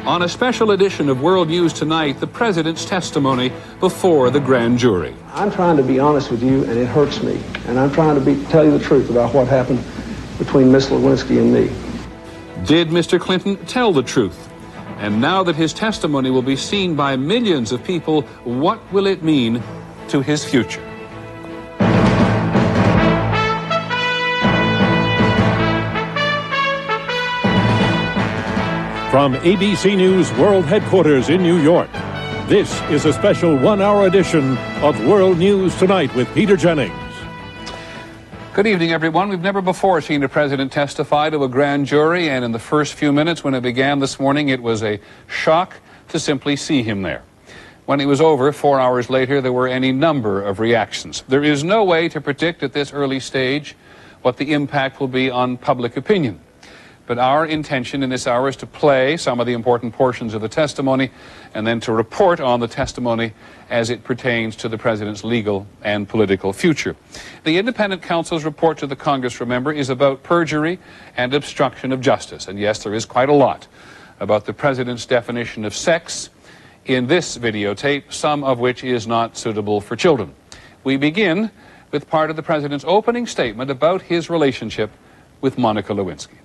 On a special edition of World News Tonight, the president's testimony before the grand jury. I'm trying to be honest with you, and it hurts me. And I'm trying to tell you the truth about what happened between Miss Lewinsky and me. Did Mr. Clinton tell the truth? And now that his testimony will be seen by millions of people, what will it mean to his future? From ABC News World Headquarters in New York, this is a special one-hour edition of World News Tonight with Peter Jennings. Good evening, everyone. We've never before seen a president testify to a grand jury, and in the first few minutes when it began this morning, it was a shock to simply see him there. When it was over, 4 hours later, there were any number of reactions. There is no way to predict at this early stage what the impact will be on public opinion. But our intention in this hour is to play some of the important portions of the testimony and then to report on the testimony as it pertains to the president's legal and political future. The independent counsel's report to the Congress, remember, is about perjury and obstruction of justice. And yes, there is quite a lot about the president's definition of sex in this videotape, some of which is not suitable for children. We begin with part of the president's opening statement about his relationship with Monica Lewinsky.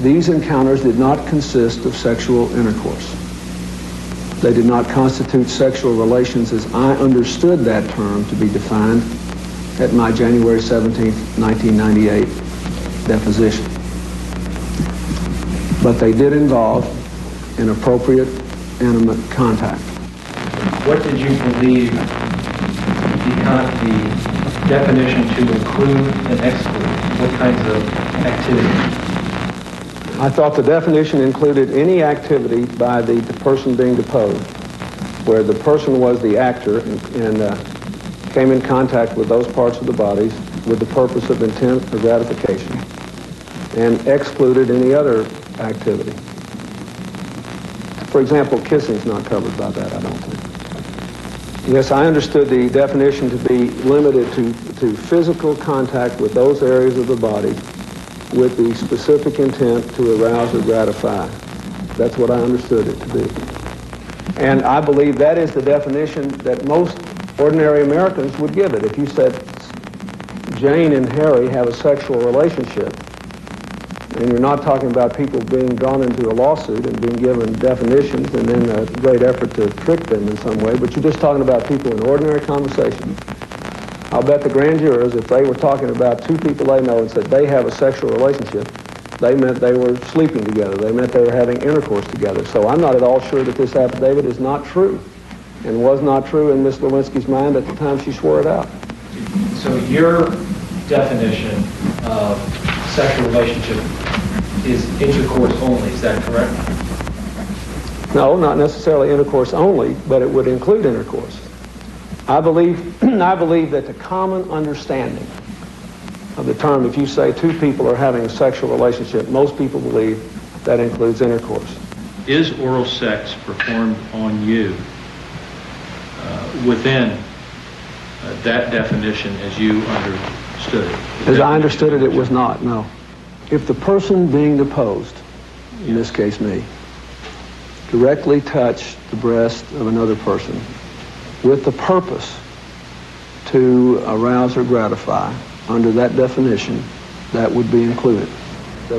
These encounters did not consist of sexual intercourse. They did not constitute sexual relations as I understood that term to be defined at my January 17, 1998 deposition. But they did involve inappropriate, intimate contact. What did you believe the definition to include and exclude? What kinds of activities? I thought the definition included any activity by the person being deposed, where the person was the actor and came in contact with those parts of the bodies with the purpose of intent or gratification, and excluded any other activity. For example, kissing is not covered by that, I don't think. Yes, I understood the definition to be limited to physical contact with those areas of the body with the specific intent to arouse or gratify. That's what I understood it to be. And I believe that is the definition that most ordinary Americans would give it. If you said Jane and Harry have a sexual relationship, and you're not talking about people being drawn into a lawsuit and being given definitions and then a great effort to trick them in some way, but you're just talking about people in ordinary conversation, I'll bet the grand jurors, if they were talking about two people they know and said they have a sexual relationship, they meant they were sleeping together. They meant they were having intercourse together. So I'm not at all sure that this affidavit is not true and was not true in Ms. Lewinsky's mind at the time she swore it out. So your definition of sexual relationship is intercourse only, is that correct? No, not necessarily intercourse only, but it would include intercourse. I believe that the common understanding of the term, if you say two people are having a sexual relationship, most people believe that includes intercourse. Is oral sex performed on you within that definition as you understood it? As I understood it, it was not, no. If the person being deposed, in this case me, directly touched the breast of another person with the purpose to arouse or gratify, under that definition, that would be included.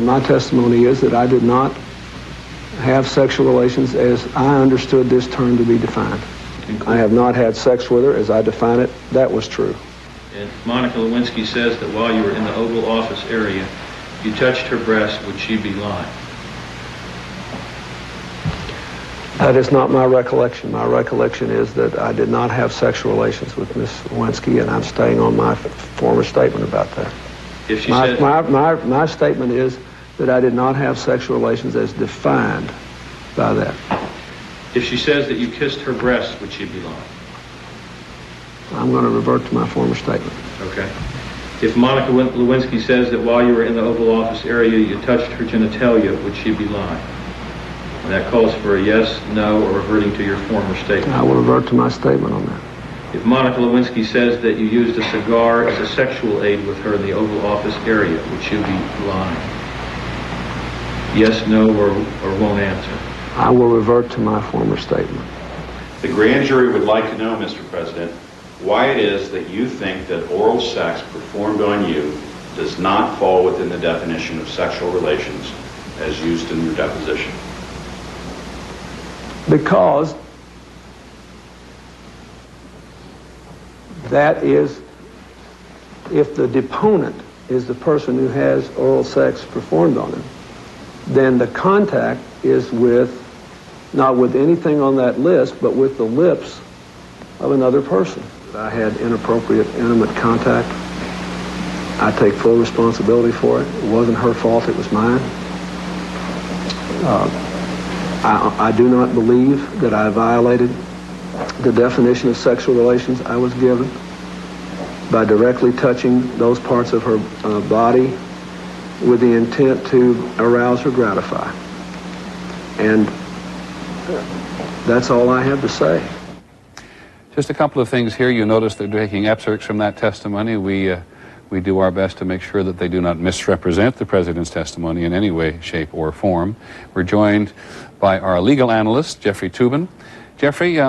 My testimony is that I did not have sexual relations as I understood this term to be defined. I have not had sex with her as I define it. That was true. And Monica Lewinsky says that while you were in the Oval Office area, you touched her breast. Would she be lying? That is not my recollection. My recollection is that I did not have sexual relations with Ms. Lewinsky, and I'm staying on my former statement about that. If she my statement is that I did not have sexual relations as defined by that. If she says that you kissed her breast, would she be lying? I'm going to revert to my former statement. Okay. If Monica Lewinsky says that while you were in the Oval Office area, you touched her genitalia, would she be lying? And that calls for a yes, no, or reverting to your former statement. I will revert to my statement on that. If Monica Lewinsky says that you used a cigar as a sexual aid with her in the Oval Office area, would she be lying? yes, no, or won't answer. I will revert to my former statement. The grand jury would like to know, Mr. President, why it is that you think that oral sex performed on you does not fall within the definition of sexual relations as used in your deposition. Because that is, if the deponent is the person who has oral sex performed on him, then the contact is with, not with anything on that list, but with the lips of another person. I had inappropriate, intimate contact. I take full responsibility for it. It wasn't her fault, it was mine. I do not believe that I violated the definition of sexual relations I was given by directly touching those parts of her body with the intent to arouse or gratify. And that's all I have to say. Just a couple of things here. You notice they're taking excerpts from that testimony. We do our best to make sure that they do not misrepresent the President's testimony in any way, shape, or form. We're joined by our legal analyst, Jeffrey Toobin. Jeffrey,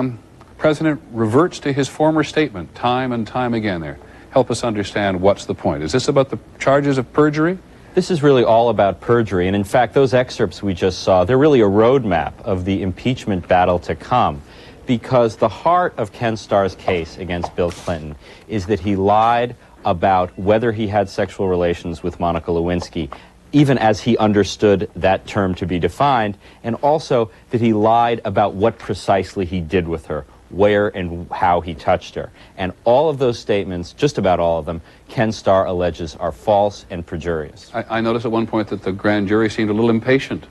President reverts to his former statement time and time again there. Help us understand what's the point. Is this about the charges of perjury? This is really all about perjury, and in fact, those excerpts we just saw, they're really a roadmap of the impeachment battle to come, because the heart of Ken Starr's case against Bill Clinton is that he lied about whether he had sexual relations with Monica Lewinsky, even as he understood that term to be defined, and also that he lied about what precisely he did with her, where and how he touched her. And all of those statements, just about all of them, Ken Starr alleges are false and perjurious. I noticed at one point that the grand jury seemed a little impatient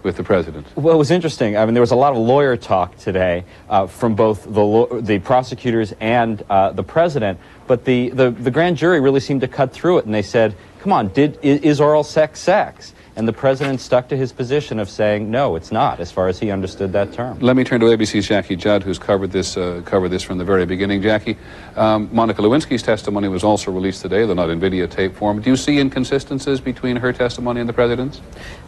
with the President. Well, it was interesting. I mean, there was a lot of lawyer talk today from both the prosecutors and the President, but the grand jury really seemed to cut through it, and they said, come on, is oral sex sex? And the President stuck to his position of saying, no, it's not, as far as he understood that term. Let me turn to ABC's Jackie Judd, who's covered this from the very beginning. Jackie, Monica Lewinsky's testimony was also released today, though not in videotape form. Do you see inconsistencies between her testimony and the President's?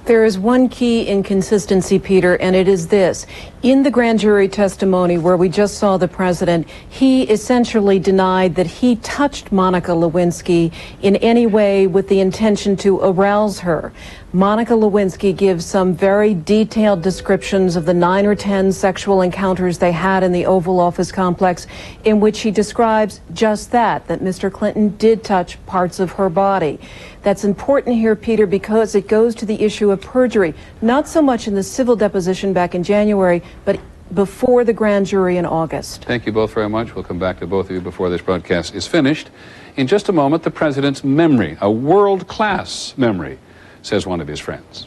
There is one key inconsistency, Peter, and it is this. In the grand jury testimony where we just saw the President, he essentially denied that he touched Monica Lewinsky in any way with the intention to arouse her. Monica Lewinsky gives some very detailed descriptions of the 9 or 10 sexual encounters they had in the Oval Office complex, in which she describes just that Mr. Clinton did touch parts of her body. That's important here, Peter, because it goes to the issue of perjury, not so much in the civil deposition back in January, but before the grand jury in August. Thank you both very much. We'll come back to both of you before this broadcast is finished. In just a moment, the President's memory, a world-class memory, says one of his friends.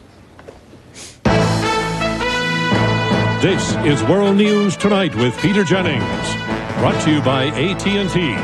This is World News Tonight with Peter Jennings, brought to you by AT&T.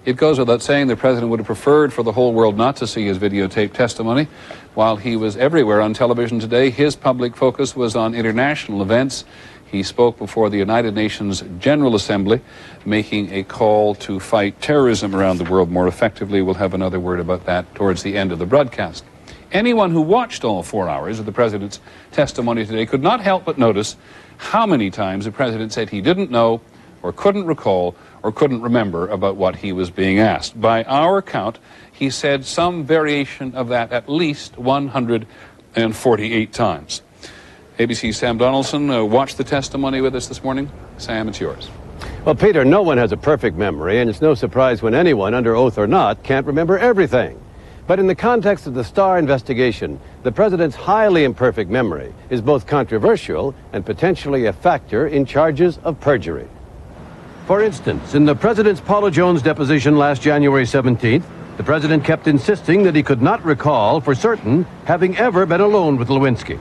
It goes without saying the President would have preferred for the whole world not to see his videotaped testimony. While he was everywhere on television today, his public focus was on international events. He spoke before the United Nations General Assembly, making a call to fight terrorism around the world more effectively. We'll have another word about that towards the end of the broadcast. Anyone who watched all 4 hours of the President's testimony today could not help but notice how many times the President said he didn't know or couldn't recall or couldn't remember about what he was being asked. By our count, he said some variation of that at least 148 times. ABC's Sam Donaldson watched the testimony with us this morning. Sam, it's yours. Well, Peter, no one has a perfect memory, and it's no surprise when anyone, under oath or not, can't remember everything. But in the context of the Starr investigation, the President's highly imperfect memory is both controversial and potentially a factor in charges of perjury. For instance, in the President's Paula Jones deposition last January 17th, the President kept insisting that he could not recall for certain having ever been alone with Lewinsky.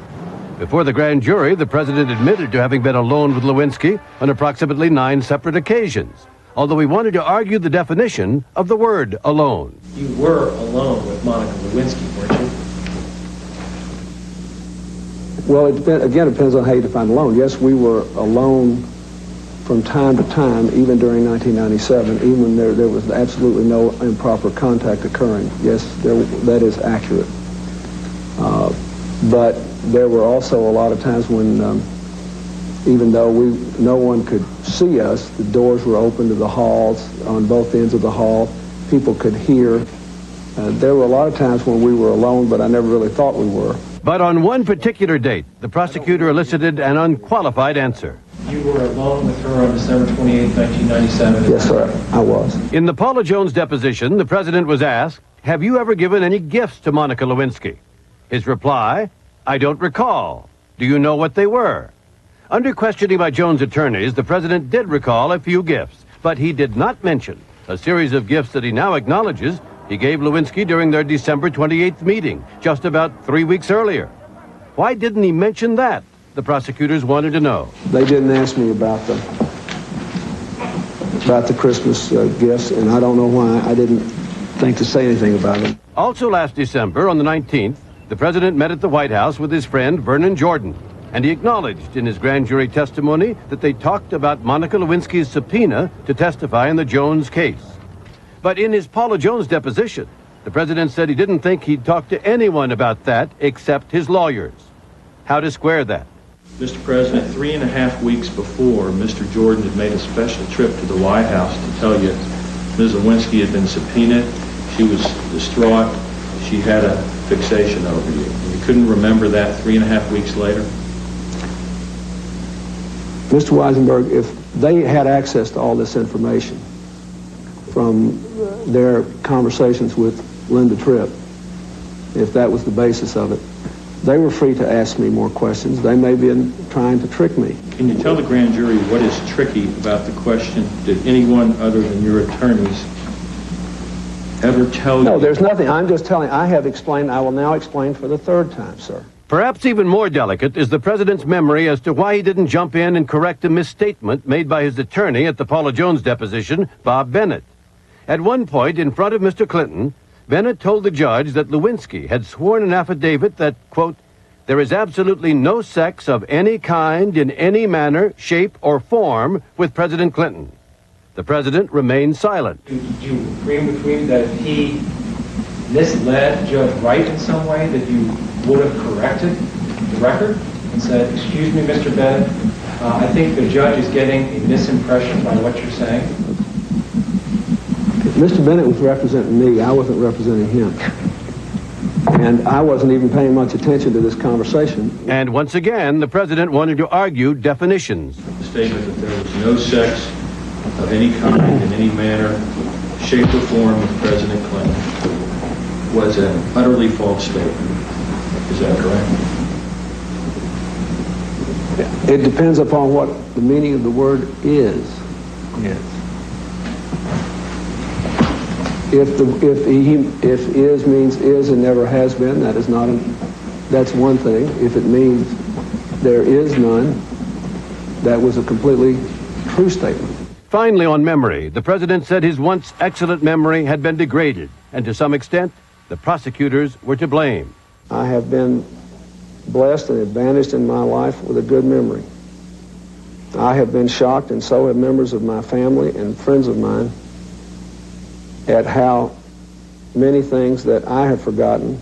Before the grand jury, the President admitted to having been alone with Lewinsky on approximately 9 separate occasions, although he wanted to argue the definition of the word alone. You were alone with Monica Lewinsky, weren't you? Well, it depends on how you define alone. Yes, we were alone from time to time, even during 1997, even when there was absolutely no improper contact occurring. Yes, that is accurate. But there were also a lot of times when, even though no one could see us, the doors were open to the halls on both ends of the hall. People could hear. There were a lot of times when we were alone, but I never really thought we were. But on one particular date, the prosecutor elicited an unqualified answer. You were alone with her on December 28, 1997? Yes, sir, I was. In the Paula Jones deposition, the president was asked, "Have you ever given any gifts to Monica Lewinsky?" His reply, "I don't recall. Do you know what they were?" Under questioning by Jones' attorneys, the president did recall a few gifts, but he did not mention a series of gifts that he now acknowledges he gave Lewinsky during their December 28th meeting, just about 3 weeks earlier. Why didn't he mention that? The prosecutors wanted to know. They didn't ask me about the Christmas gifts, and I don't know why. I didn't think to say anything about them. Also last December, on the 19th, the president met at the White House with his friend Vernon Jordan, and he acknowledged in his grand jury testimony that they talked about Monica Lewinsky's subpoena to testify in the Jones case. But in his Paula Jones deposition, the president said he didn't think he'd talk to anyone about that except his lawyers. How to square that? Mr. President, 3.5 weeks before, Mr. Jordan had made a special trip to the White House to tell you Ms. Lewinsky had been subpoenaed. She was distraught. She had a fixation over you. You couldn't remember that 3.5 weeks later? Mr. Weisenberg, if they had access to all this information from their conversations with Linda Tripp, if that was the basis of it, they were free to ask me more questions. They may have been trying to trick me. Can you tell the grand jury what is tricky about the question? Did anyone other than your attorneys ever tell you? No, there's nothing. I'm just telling. I have explained. I will now explain for the third time, sir. Perhaps even more delicate is the president's memory as to why he didn't jump in and correct a misstatement made by his attorney at the Paula Jones deposition, Bob Bennett. At one point, in front of Mr. Clinton, Bennett told the judge that Lewinsky had sworn an affidavit that, quote, "There is absolutely no sex of any kind, in any manner, shape, or form with President Clinton." The president remained silent. Do you agree with me that if he misled Judge Wright in some way, that you would have corrected the record and said, "Excuse me, Mr. Bennett, I think the judge is getting a misimpression by what you're saying"? Mr. Bennett was representing me. I wasn't representing him. And I wasn't even paying much attention to this conversation. And once again, the president wanted to argue definitions. The statement that there was no sex of any kind, in any manner, shape, or form with President Clinton was an utterly false statement. Is that correct? It depends upon what the meaning of the word is. Yes. If is means is and never has been, that is not that's one thing. If it means there is none, that was a completely true statement. Finally, on memory, the president said his once excellent memory had been degraded, and to some extent, the prosecutors were to blame. I have been blessed and advantaged in my life with a good memory. I have been shocked, and so have members of my family and friends of mine, at how many things that I have forgotten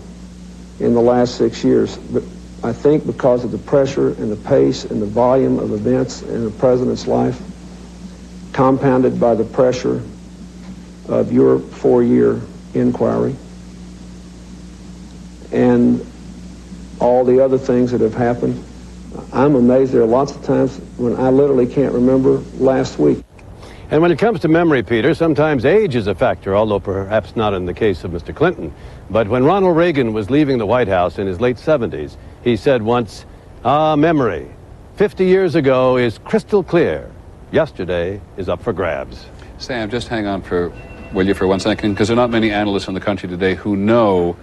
in the last 6 years. But I think because of the pressure and the pace and the volume of events in the president's life, compounded by the pressure of your 4-year inquiry and all the other things that have happened, I'm amazed. There are lots of times when I literally can't remember last week. And when it comes to memory, Peter, sometimes age is a factor, although perhaps not in the case of Mr. Clinton. But when Ronald Reagan was leaving the White House in his late 70s, he said once, memory, 50 years ago is crystal clear. Yesterday is up for grabs. Sam, just hang on will you, for 1 second, because there are not many analysts in the country today who know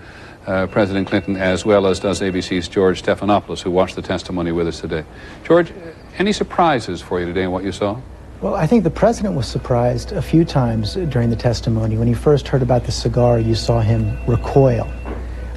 President Clinton as well as does ABC's George Stephanopoulos, who watched the testimony with us today. George, any surprises for you today in what you saw? Well, I think the president was surprised a few times during the testimony. When he first heard about the cigar, you saw him recoil.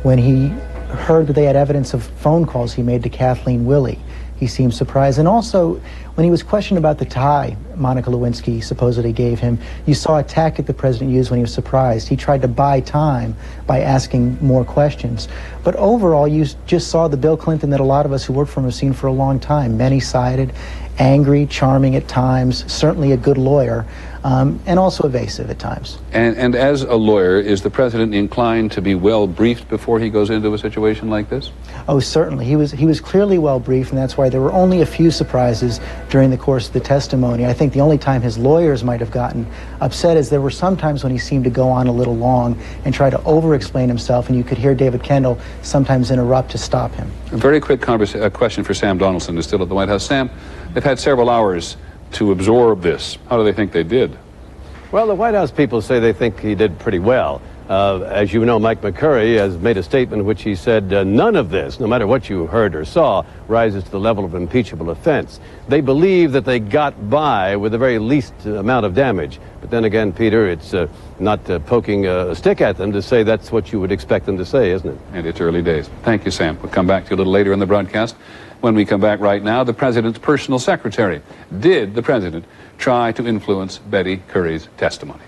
When he heard that they had evidence of phone calls he made to Kathleen Willey, he seemed surprised. And also, when he was questioned about the tie Monica Lewinsky supposedly gave him. You saw a tactic the president used when he was surprised. He tried to buy time by asking more questions. But overall, you just saw the Bill Clinton that a lot of us who worked for him have seen for a long time. Many-sided, angry, charming at times, certainly a good lawyer, and also evasive at times. And as a lawyer, is the president inclined to be well briefed before he goes into a situation like this? Oh, certainly. He was clearly well briefed, and that's why there were only a few surprises during the course of the testimony. I think the only time his lawyers might have gotten upset is there were some times when he seemed to go on a little long and try to over-explain himself, and you could hear David Kendall sometimes interrupt to stop him. A very quick question for Sam Donaldson, who's still at the White House. Sam, they've had several hours to absorb this. How do they think they did? Well, the White House people say they think he did pretty well. As you know, Mike McCurry has made a statement in which he said none of this, no matter what you heard or saw, rises to the level of impeachable offense. They believe that they got by with the very least amount of damage. But then again, Peter, it's not poking a stick at them to say that's what you would expect them to say, isn't it? And it's early days. Thank you, Sam. We'll come back to you a little later in the broadcast. When we come back right now, the president's personal secretary. Did the president try to influence Betty Curry's testimony?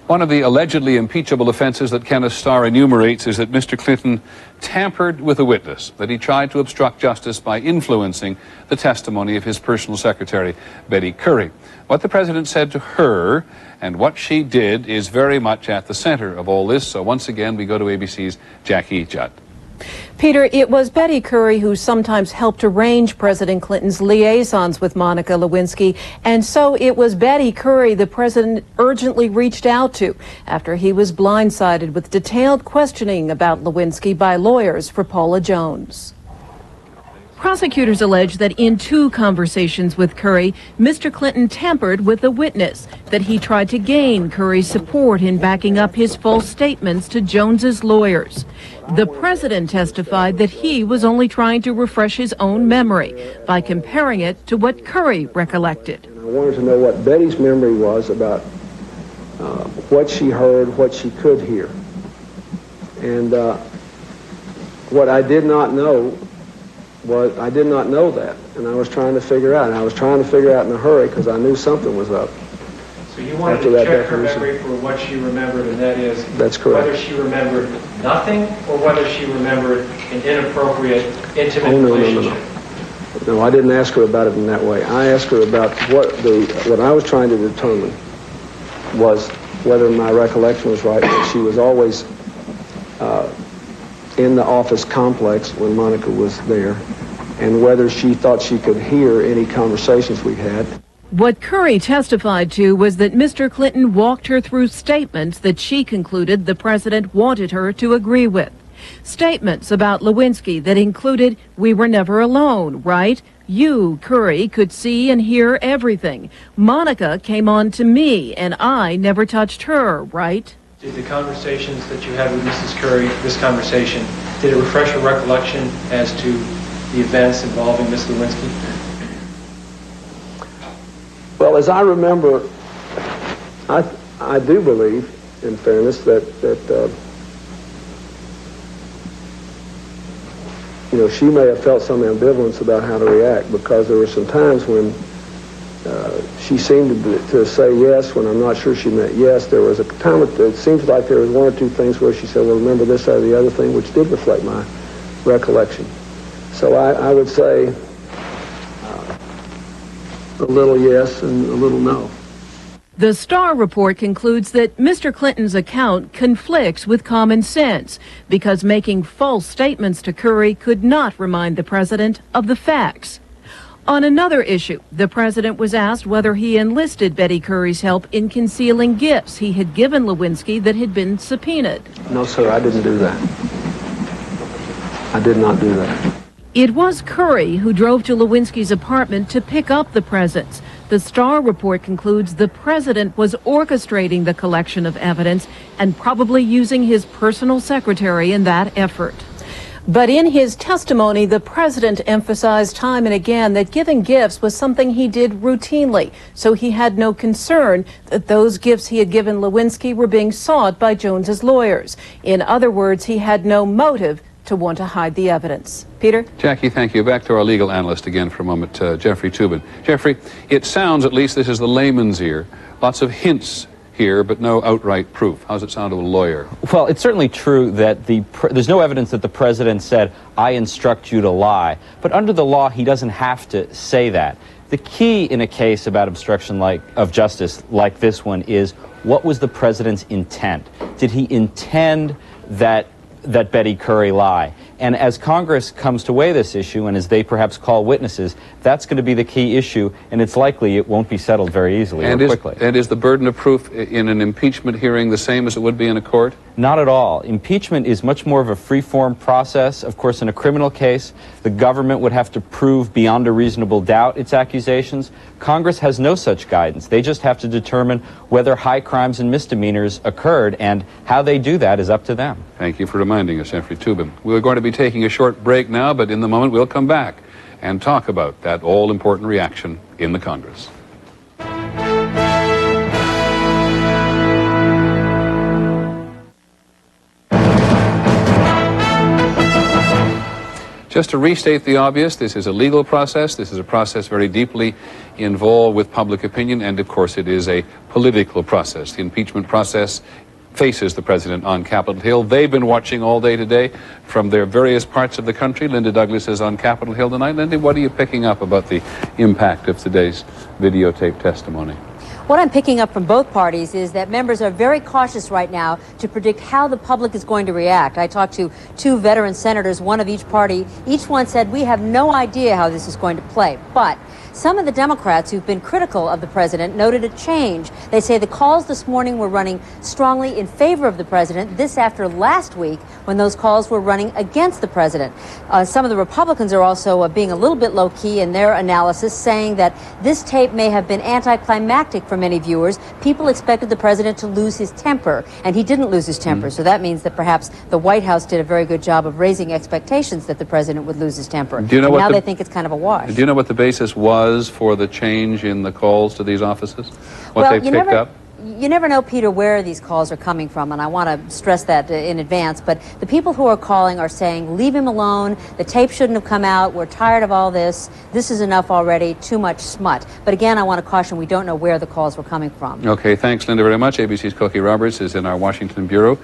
One of the allegedly impeachable offenses that Kenneth Starr enumerates is that Mr. Clinton tampered with a witness, that he tried to obstruct justice by influencing the testimony of his personal secretary, Betty Curry. What the president said to her and what she did is very much at the center of all this. So once again, we go to ABC's Jackie Judd. Peter, it was Betty Curry who sometimes helped arrange President Clinton's liaisons with Monica Lewinsky, and so it was Betty Curry the president urgently reached out to after he was blindsided with detailed questioning about Lewinsky by lawyers for Paula Jones. Prosecutors allege that in 2 conversations with Curry, Mr. Clinton tampered with a witness, that he tried to gain Curry's support in backing up his false statements to Jones's lawyers. The president testified that he was only trying to refresh his own memory by comparing it to what Curry recollected. I wanted to know what Betty's memory was about what she heard, what she could hear. And what I did not know was, I did not know that, and I was trying to figure out, and I was trying to figure out in a hurry because I knew something was up. So you wanted to check her memory for what she remembered, and that is that's correct. Whether she remembered nothing or whether she remembered an inappropriate, intimate relationship. No, I didn't ask her about it in that way. I asked her about what I was trying to determine was whether my recollection was right, that she was always in the office complex when Monica was there, and whether she thought she could hear any conversations we had. What Curry testified to was that Mr. Clinton walked her through statements that she concluded the president wanted her to agree with. Statements about Lewinsky that included, "We were never alone, right? You, Curry, could see and hear everything. Monica came on to me, and I never touched her, right?" Did the conversations that you had with Mrs. Curry, this conversation, did it refresh your recollection as to the events involving Ms. Lewinsky? Well, as I remember, I do believe, in fairness, that you know, she may have felt some ambivalence about how to react, because there were some times when she seemed to say yes when I'm not sure she meant yes. There was a time it seems like there was 1 or 2 things where she said, "Well, remember this or the other thing," which did reflect my recollection. So I would say a little yes and a little no. The Starr report concludes that Mr. Clinton's account conflicts with common sense because making false statements to Curry could not remind the president of the facts. On another issue, the president was asked whether he enlisted Betty Curry's help in concealing gifts he had given Lewinsky that had been subpoenaed. No, sir, I didn't do that. I did not do that. It was Curry who drove to Lewinsky's apartment to pick up the presents. The Starr report concludes the president was orchestrating the collection of evidence and probably using his personal secretary in that effort. But in his testimony, the president emphasized time and again that giving gifts was something he did routinely, so he had no concern that those gifts he had given Lewinsky were being sought by Jones's lawyers. In other words, he had no motive to want to hide the evidence. Peter? Jackie, thank you. Back to our legal analyst again for a moment, Jeffrey Toobin. Jeffrey, it sounds, at least this is the layman's ear, lots of hints here, but no outright proof. How does it sound to a lawyer? Well, it's certainly true that there's no evidence that the president said, I instruct you to lie. But under the law, he doesn't have to say that. The key in a case about obstruction of justice like this one is, what was the president's intent? Did he intend that Betty Curry lie? And as Congress comes to weigh this issue, and as they perhaps call witnesses, that's going to be the key issue, and it's likely it won't be settled very easily or quickly. And is the burden of proof in an impeachment hearing the same as it would be in a court? Not at all. Impeachment is much more of a free-form process. Of course, in a criminal case, the government would have to prove beyond a reasonable doubt its accusations. Congress has no such guidance. They just have to determine whether high crimes and misdemeanors occurred, and how they do that is up to them. Thank you for reminding us, Jeffrey Toobin. We're going to be taking a short break now, but in the moment we'll come back and talk about that all-important reaction in the Congress. Just to restate the obvious, this is a legal process. This is a process very deeply involved with public opinion, and of course it is a political process. The impeachment process faces the president on Capitol Hill. They've been watching all day today from their various parts of the country. Linda Douglas is on Capitol Hill tonight. Linda, what are you picking up about the impact of today's videotape testimony? What I'm picking up from both parties is that members are very cautious right now to predict how the public is going to react. I talked to two veteran senators, one of each party. Each one said, we have no idea how this is going to play. But some of the Democrats who've been critical of the president noted a change. They say the calls this morning were running strongly in favor of the president, this after last week when those calls were running against the president. Some of the Republicans are also being a little bit low-key in their analysis, saying that this tape may have been anticlimactic for many viewers. People expected the president to lose his temper, and he didn't lose his temper. So that means that perhaps the White House did a very good job of raising expectations that the president would lose his temper. Do you know and now they think it's kind of a wash. Do you know what the basis was for the change in the calls to these offices? What well, they've picked up? You never know, Peter, where these calls are coming from, and I want to stress that in advance. But the people who are calling are saying, leave him alone, the tape shouldn't have come out, we're tired of all this, this is enough already, too much smut. But again, I want to caution, we don't know where the calls were coming from. Okay, thanks, Linda, very much. ABC's Cokie Roberts is in our Washington Bureau.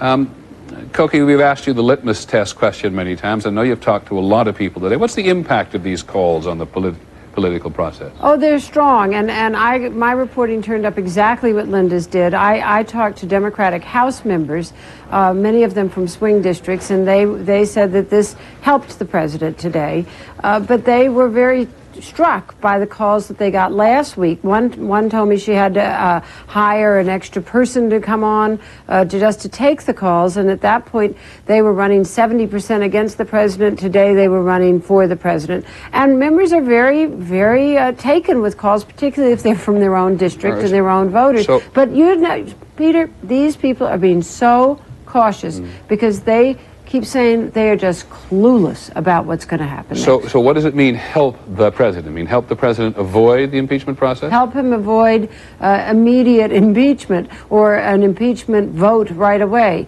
Cokie, we've asked you the litmus test question many times. I know you've talked to a lot of people today. What's the impact of these calls on the political process? Oh, they're strong, and my reporting turned up exactly what Linda's did. I talked to Democratic House members, many of them from swing districts, and they said that this helped the president today, but they were very struck by the calls that they got last week. One told me she had to hire an extra person to come on just to take the calls, and at that point they were running 70% against the president. Today they were running for the president. And members are very, very taken with calls, particularly if they're from their own district and their own voters. But you know, Peter, these people are being so cautious because they keep saying they are just clueless about what's going to happen next. So what does it mean, help the president? Mean help the president avoid the impeachment process? Help him avoid immediate impeachment or an impeachment vote right away.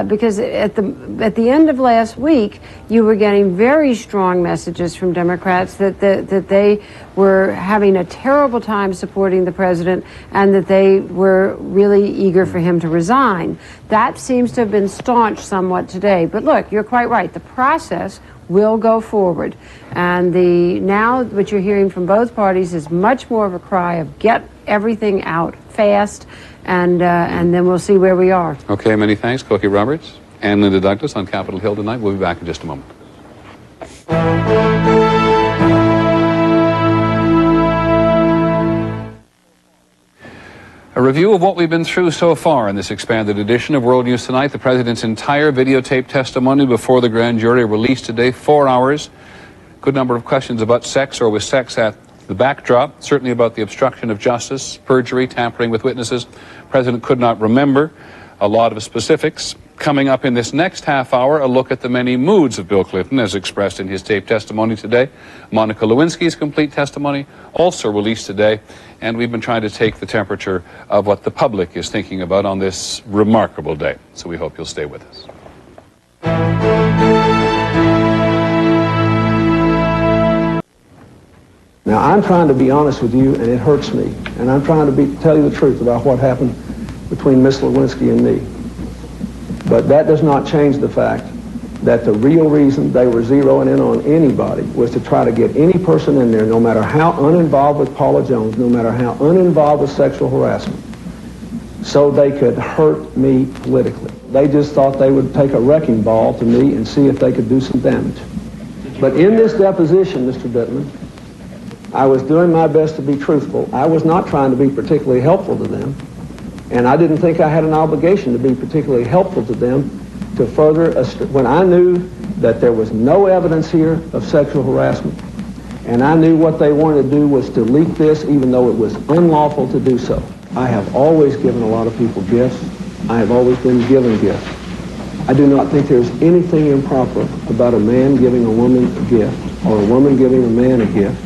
Because at the end of last week, you were getting very strong messages from Democrats that they were having a terrible time supporting the president and that they were really eager for him to resign. That seems to have been staunched somewhat today. But look, you're quite right. The process will go forward. And now what you're hearing from both parties is much more of a cry of get everything out fast, and then we'll see where we are. Okay, many thanks. Cokie Roberts and Linda Douglas on Capitol Hill tonight. We'll be back in just a moment. A review of what we've been through so far in this expanded edition of World News Tonight. The president's entire videotape testimony before the grand jury released today, 4 hours. Good number of questions about sex or with sex at the backdrop, certainly about the obstruction of justice, perjury, tampering with witnesses. The president could not remember a lot of specifics. Coming up in this next half hour, a look at the many moods of Bill Clinton as expressed in his taped testimony today. Monica Lewinsky's complete testimony also released today, and we've been trying to take the temperature of what the public is thinking about on this remarkable day. So we hope you'll stay with us. Now, I'm trying to be honest with you, and it hurts me. And I'm trying to tell you the truth about what happened between Miss Lewinsky and me. But that does not change the fact that the real reason they were zeroing in on anybody was to try to get any person in there, no matter how uninvolved with Paula Jones, no matter how uninvolved with sexual harassment, so they could hurt me politically. They just thought they would take a wrecking ball to me and see if they could do some damage. But in this deposition, Mr. Bittman, I was doing my best to be truthful. I was not trying to be particularly helpful to them. And I didn't think I had an obligation to be particularly helpful to them to further, when I knew that there was no evidence here of sexual harassment, and I knew what they wanted to do was to leak this even though it was unlawful to do so. I have always given a lot of people gifts. I have always been given gifts. I do not think there's anything improper about a man giving a woman a gift or a woman giving a man a gift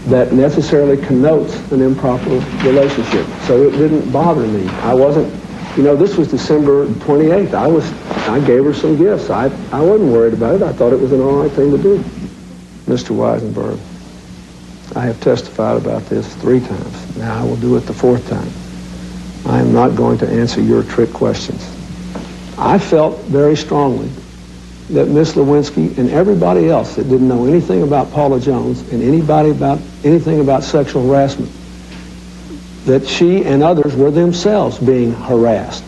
that necessarily connotes an improper relationship. So it didn't bother me. I wasn't, you know, this was December 28th. I gave her some gifts. I wasn't worried about it. I thought it was an all right thing to do. Mr. Weisenberg, I have testified about this 3 times. Now I will do it the 4th time. I am not going to answer your trick questions. I felt very strongly that Miss Lewinsky and everybody else that didn't know anything about Paula Jones and anything about sexual harassment, that she and others were themselves being harassed.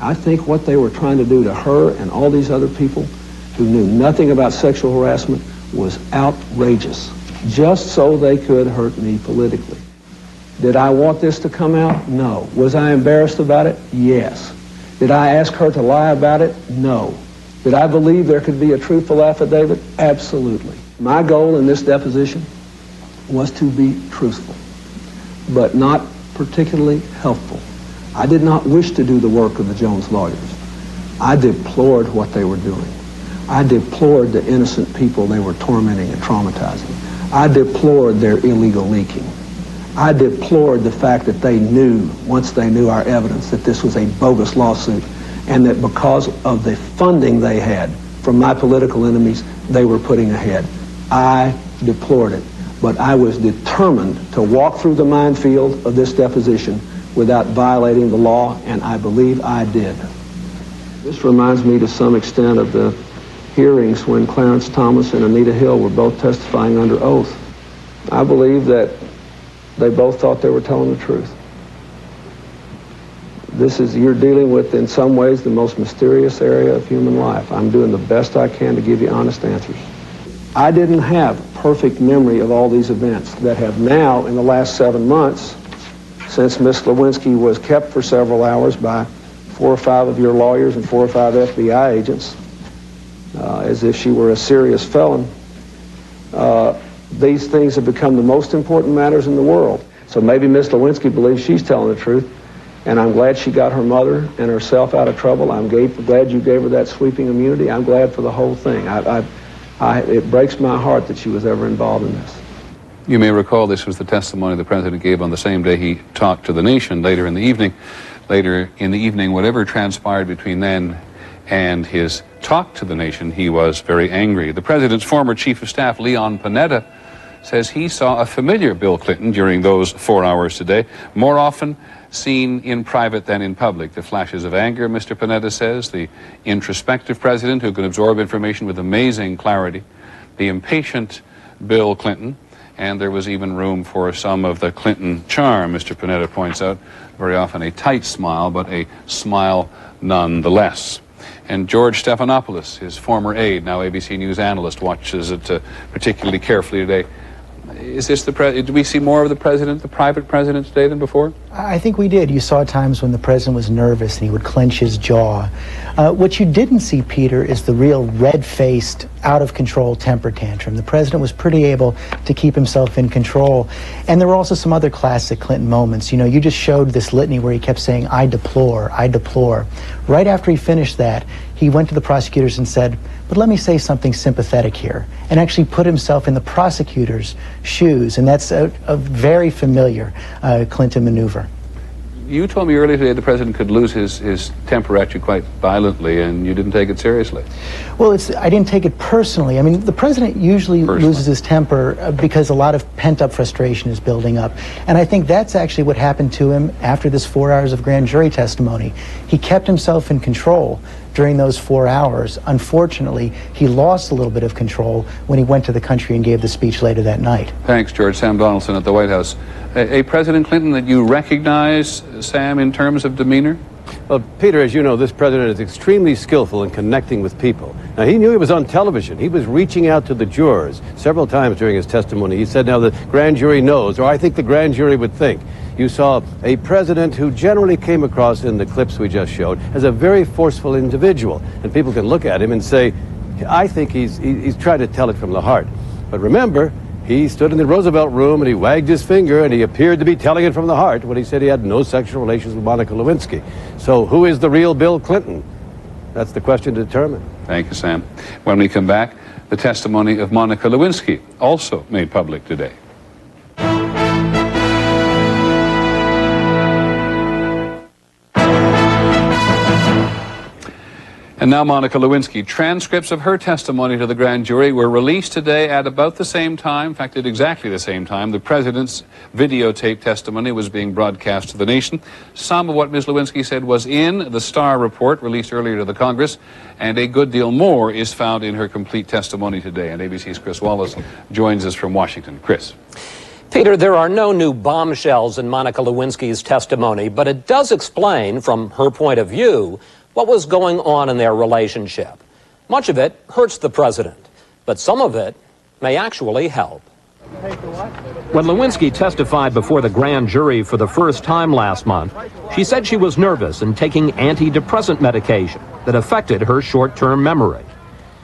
I think what they were trying to do to her and all these other people who knew nothing about sexual harassment was outrageous, just so they could hurt me politically. Did I want this to come out? No. Was I embarrassed about it? Yes. Did I ask her to lie about it? No. Did I believe there could be a truthful affidavit? Absolutely. My goal in this deposition was to be truthful, but not particularly helpful. I did not wish to do the work of the Jones lawyers. I deplored what they were doing. I deplored the innocent people they were tormenting and traumatizing. I deplored their illegal leaking. I deplored the fact that they knew, once they knew our evidence, that this was a bogus lawsuit, and that because of the funding they had from my political enemies, they were putting ahead. I deplored it, but I was determined to walk through the minefield of this deposition without violating the law, and I believe I did. This reminds me to some extent of the hearings when Clarence Thomas and Anita Hill were both testifying under oath. I believe that they both thought they were telling the truth. You're dealing with, in some ways, the most mysterious area of human life. I'm doing the best I can to give you honest answers. I didn't have perfect memory of all these events that have now, in the last 7 months, since Miss Lewinsky was kept for several hours by 4 or 5 of your lawyers and 4 or 5 FBI agents, as if she were a serious felon, these things have become the most important matters in the world. So maybe Miss Lewinsky believes she's telling the truth, and I'm glad she got her mother and herself out of trouble. I'm glad you gave her that sweeping immunity. I'm glad for the whole thing. It breaks my heart that she was ever involved in this. You may recall this was the testimony the president gave on the same day he talked to the nation later in the evening. Later in the evening, whatever transpired between then and his talk to the nation, he was very angry. The president's former chief of staff, Leon Panetta, says he saw a familiar Bill Clinton during those 4 hours today, more often seen in private than in public. The flashes of anger, Mr. Panetta says, the introspective president who can absorb information with amazing clarity, the impatient Bill Clinton, and there was even room for some of the Clinton charm, Mr. Panetta points out, very often a tight smile, but a smile nonetheless. And George Stephanopoulos, his former aide, now ABC News analyst, watches it particularly carefully today. Is this do we see more of the president, the private president today than before? I think we did. You saw times when the president was nervous and he would clench his jaw. What you didn't see, Peter, is the real red-faced, out-of-control temper tantrum. The president was pretty able to keep himself in control. And there were also some other classic Clinton moments. You know, you just showed this litany where he kept saying, I deplore, I deplore. Right after he finished that, he went to the prosecutors and said, but let me say something sympathetic here, and actually put himself in the prosecutor's shoes. And that's a very familiar Clinton maneuver. You told me earlier today the president could lose his temper at you quite violently, and you didn't take it seriously. Well, I didn't take it personally. I mean, the president usually loses his temper because a lot of pent-up frustration is building up. And I think that's actually what happened to him after this 4 hours of grand jury testimony. He kept himself in control during those 4 hours. Unfortunately, he lost a little bit of control when he went to the country and gave the speech later that night. Thanks, George. Sam Donaldson at the White House. A President Clinton that you recognize, Sam, in terms of demeanor? Well, Peter, as you know, this president is extremely skillful in connecting with people. Now, he knew he was on television. He was reaching out to the jurors several times during his testimony. He said, now the grand jury knows, or I think the grand jury would think. You saw a president who generally came across in the clips we just showed as a very forceful individual. And people can look at him and say, I think he's trying to tell it from the heart. But remember, he stood in the Roosevelt room and he wagged his finger and he appeared to be telling it from the heart when he said he had no sexual relations with Monica Lewinsky. So who is the real Bill Clinton? That's the question to determine. Thank you, Sam. When we come back, the testimony of Monica Lewinsky, also made public today. And now Monica Lewinsky. Transcripts of her testimony to the grand jury were released today at about the same time, in fact, at exactly the same time, the president's videotape testimony was being broadcast to the nation. Some of what Ms. Lewinsky said was in the Starr report released earlier to the Congress, and a good deal more is found in her complete testimony today. And ABC's Chris Wallace joins us from Washington. Chris. Peter, there are no new bombshells in Monica Lewinsky's testimony, but it does explain, from her point of view, what was going on in their relationship. Much of it hurts the president, but some of it may actually help. When Lewinsky testified before the grand jury for the first time last month, she said she was nervous and taking antidepressant medication that affected her short-term memory.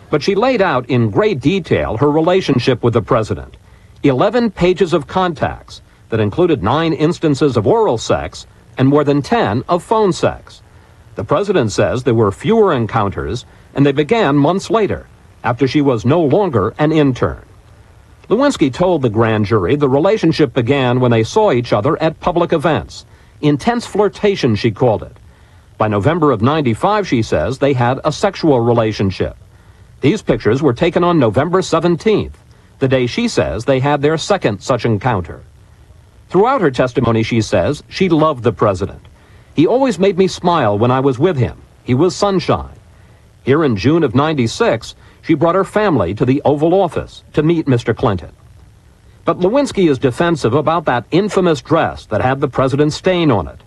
But she laid out in great detail her relationship with the president. 11 pages of contacts that included 9 instances of oral sex and more than 10 of phone sex. The president says there were fewer encounters, and they began months later, after she was no longer an intern. Lewinsky told the grand jury the relationship began when they saw each other at public events. Intense flirtation, she called it. By November of '95, she says, they had a sexual relationship. These pictures were taken on November 17th, the day she says they had their second such encounter. Throughout her testimony, she says, she loved the president. He always made me smile when I was with him. He was sunshine. Here in June of '96, she brought her family to the Oval Office to meet Mr. Clinton. But Lewinsky is defensive about that infamous dress that had the president's stain on it.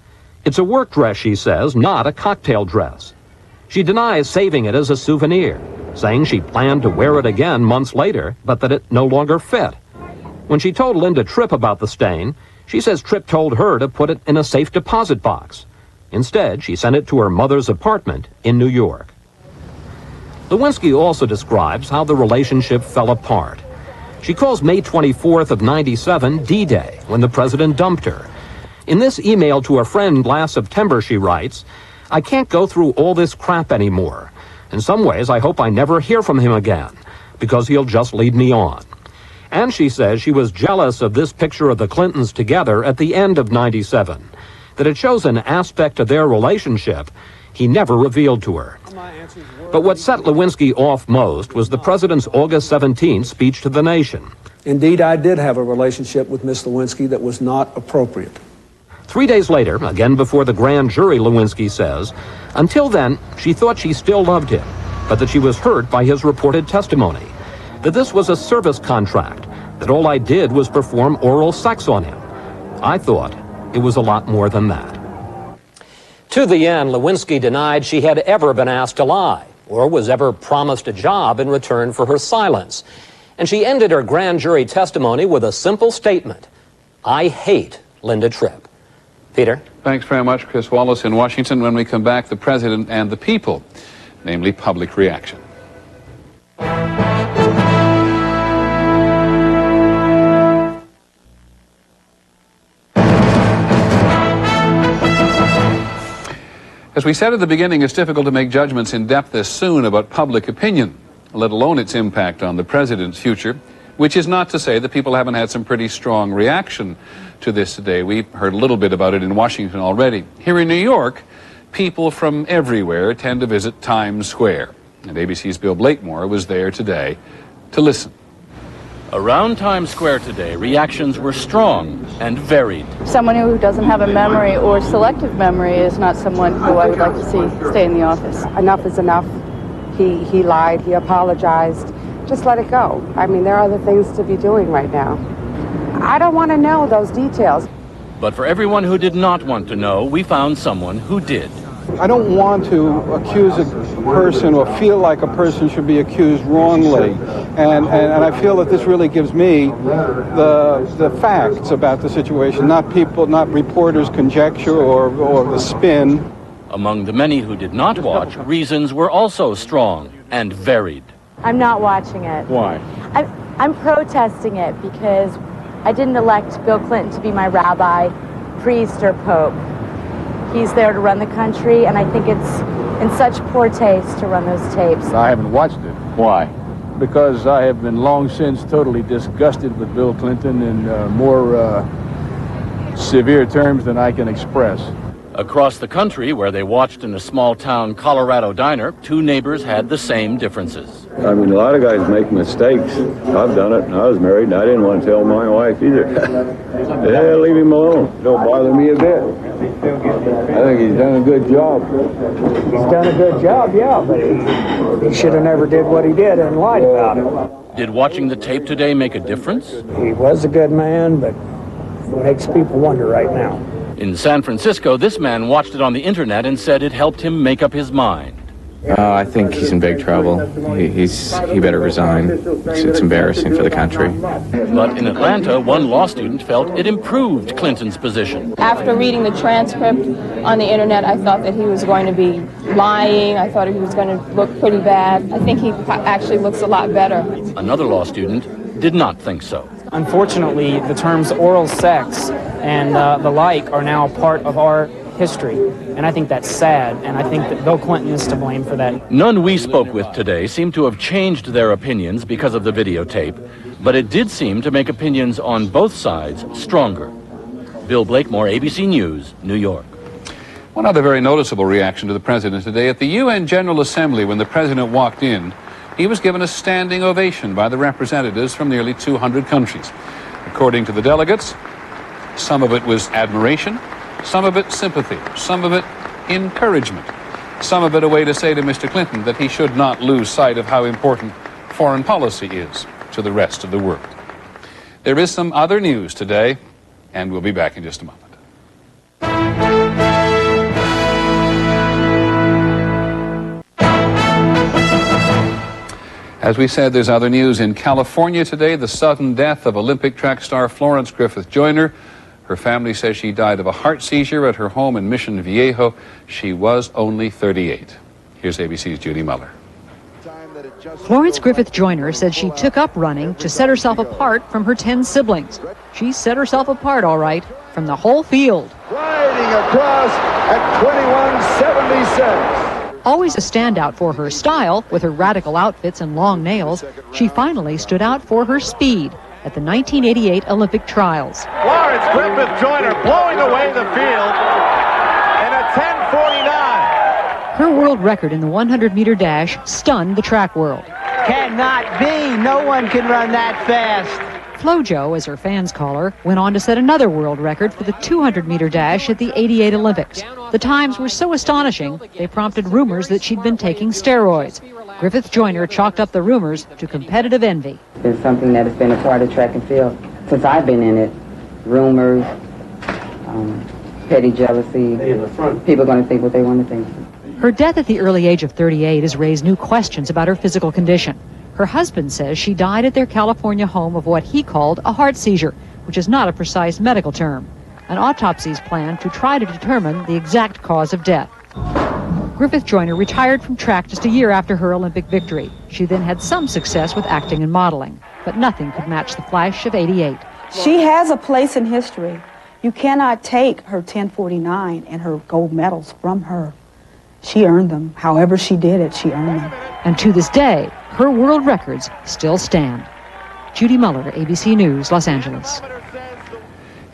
It's a work dress, she says, not a cocktail dress. She denies saving it as a souvenir, saying she planned to wear it again months later, but that it no longer fit. When she told Linda Tripp about the stain, she says Tripp told her to put it in a safe deposit box. Instead, she sent it to her mother's apartment in New York. Lewinsky also describes how the relationship fell apart. She calls May 24th of '97 D-Day, when the president dumped her. In this email to a friend last September, she writes, I can't go through all this crap anymore. In some ways, I hope I never hear from him again, because he'll just lead me on. And she says she was jealous of this picture of the Clintons together at the end of '97. That it shows an aspect of their relationship he never revealed to her. But what set Lewinsky off most was the president's August 17th speech to the nation. Indeed, I did have a relationship with Miss Lewinsky that was not appropriate. 3 days later, again before the grand jury, Lewinsky says, until then, she thought she still loved him, but that she was hurt by his reported testimony, that this was a service contract, that all I did was perform oral sex on him. I thought it was a lot more than that. To the end, Lewinsky denied she had ever been asked to lie or was ever promised a job in return for her silence. And she ended her grand jury testimony with a simple statement: I hate Linda Tripp. Peter? Thanks very much, Chris Wallace in Washington. When we come back, the president and the people, namely public reaction. As we said at the beginning, it's difficult to make judgments in depth this soon about public opinion, let alone its impact on the president's future, which is not to say that people haven't had some pretty strong reaction to this today. We've heard a little bit about it in Washington already. Here in New York, people from everywhere tend to visit Times Square, and ABC's Bill Blakemore was there today to listen. Around Times Square today, reactions were strong and varied. Someone who doesn't have a memory or selective memory is not someone who I would like to see stay in the office. Enough is enough. He lied, he apologized. Just let it go. I mean, there are other things to be doing right now. I don't want to know those details. But for everyone who did not want to know, we found someone who did. I don't want to accuse a person or feel like a person should be accused wrongly. And I feel that this really gives me the facts about the situation, not reporters' conjecture or the spin. Among the many who did not watch, reasons were also strong and varied. I'm not watching it. Why? I'm protesting it because I didn't elect Bill Clinton to be my rabbi, priest, or pope. He's there to run the country, and I think it's in such poor taste to run those tapes. I haven't watched it. Why? Because I have been long since totally disgusted with Bill Clinton in more severe terms than I can express. Across the country, where they watched in a small-town Colorado diner, two neighbors had the same differences. I mean, a lot of guys make mistakes. I've done it, and I was married, and I didn't want to tell my wife either. Yeah, leave him alone. Don't bother me a bit. I think he's done a good job. He's done a good job, yeah, but he should have never did what he did and lied about it. Did watching the tape today make a difference? He was a good man, but it makes people wonder right now. In San Francisco, this man watched it on the internet and said it helped him make up his mind. I think he's in big trouble. He better resign. It's embarrassing for the country. But in Atlanta, one law student felt it improved Clinton's position. After reading the transcript on the internet, I thought that he was going to be lying. I thought he was going to look pretty bad. I think he actually looks a lot better. Another law student did not think so. Unfortunately, the terms oral sex and the like are now part of our history, and I think that's sad, and I think that Bill Clinton is to blame for that. None we spoke with today seem to have changed their opinions because of the videotape, but it did seem to make opinions on both sides stronger. Bill Blakemore, ABC News, New York. One other very noticeable reaction to the president today. At the UN General Assembly, when the president walked in, he was given a standing ovation by the representatives from nearly 200 countries. According to the delegates, some of it was admiration, some of it sympathy, some of it encouragement, some of it a way to say to Mr. Clinton that he should not lose sight of how important foreign policy is to the rest of the world. There is some other news today, and we'll be back in just a moment. As we said, there's other news. In California today, the sudden death of Olympic track star Florence Griffith Joyner. Her family says she died of a heart seizure at her home in Mission Viejo. She was only 38. Here's ABC's Judy Muller. Florence Griffith Joyner said she took up running to set herself apart from her 10 siblings. She set herself apart, all right, from the whole field. Riding across at 21:76. Always a standout for her style, with her radical outfits and long nails, she finally stood out for her speed at the 1988 Olympic trials. Florence Griffith Joyner blowing away the field in a 10:49. Her world record in the 100-meter dash stunned the track world. Cannot be. No one can run that fast. Flojo, as her fans call her, went on to set another world record for the 200-meter dash at the 88 Olympics. The times were so astonishing, they prompted rumors that she'd been taking steroids. Griffith Joyner chalked up the rumors to competitive envy. It's been something that has been a part of track and field since I've been in it. Rumors, petty jealousy. People are going to think what they want to think. Her death at the early age of 38 has raised new questions about her physical condition. Her husband says she died at their California home of what he called a heart seizure, which is not a precise medical term. An autopsy is planned to try to determine the exact cause of death. Griffith Joyner retired from track just a year after her Olympic victory. She then had some success with acting and modeling, but nothing could match the flash of '88. She has a place in history. You cannot take her 1049 and her gold medals from her. She earned them. However she did it, she earned them. And to this day, her world records still stand. Judy Muller, ABC News, Los Angeles.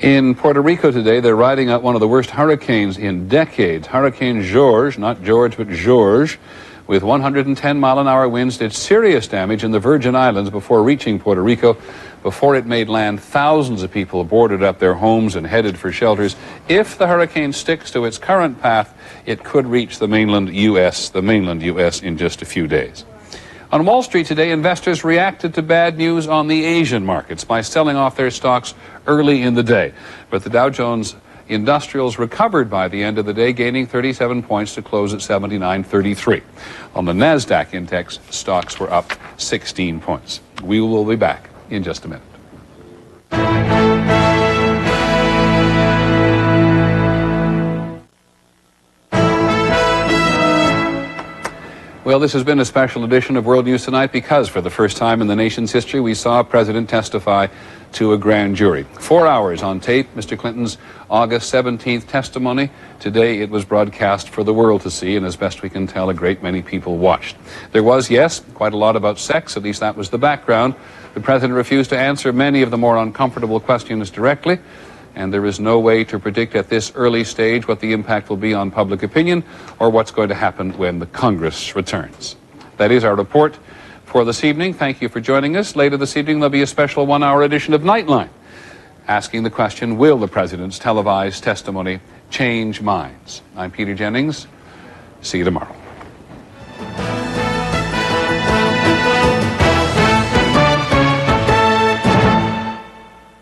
In Puerto Rico today, they're riding out one of the worst hurricanes in decades. Hurricane George, not George, but George, with 110-mile-an-hour winds, did serious damage in the Virgin Islands before reaching Puerto Rico. Before it made land, thousands of people boarded up their homes and headed for shelters. If the hurricane sticks to its current path, it could reach the mainland U.S. in just a few days. On Wall Street today, investors reacted to bad news on the Asian markets by selling off their stocks early in the day. But the Dow Jones Industrials recovered by the end of the day, gaining 37 points to close at 79.33. On the NASDAQ index, stocks were up 16 points. We will be back in just a minute. Well, this has been a special edition of World News Tonight because for the first time in the nation's history, we saw a president testify to a grand jury. 4 hours on tape, Mr. Clinton's August 17th testimony. Today it was broadcast for the world to see, and as best we can tell, a great many people watched. There was, yes, quite a lot about sex, at least that was the background. The president refused to answer many of the more uncomfortable questions directly, and there is no way to predict at this early stage what the impact will be on public opinion or what's going to happen when the Congress returns. That is our report for this evening. Thank you for joining us. Later this evening, there'll be a special one-hour edition of Nightline, asking the question, will the president's televised testimony change minds? I'm Peter Jennings. See you tomorrow.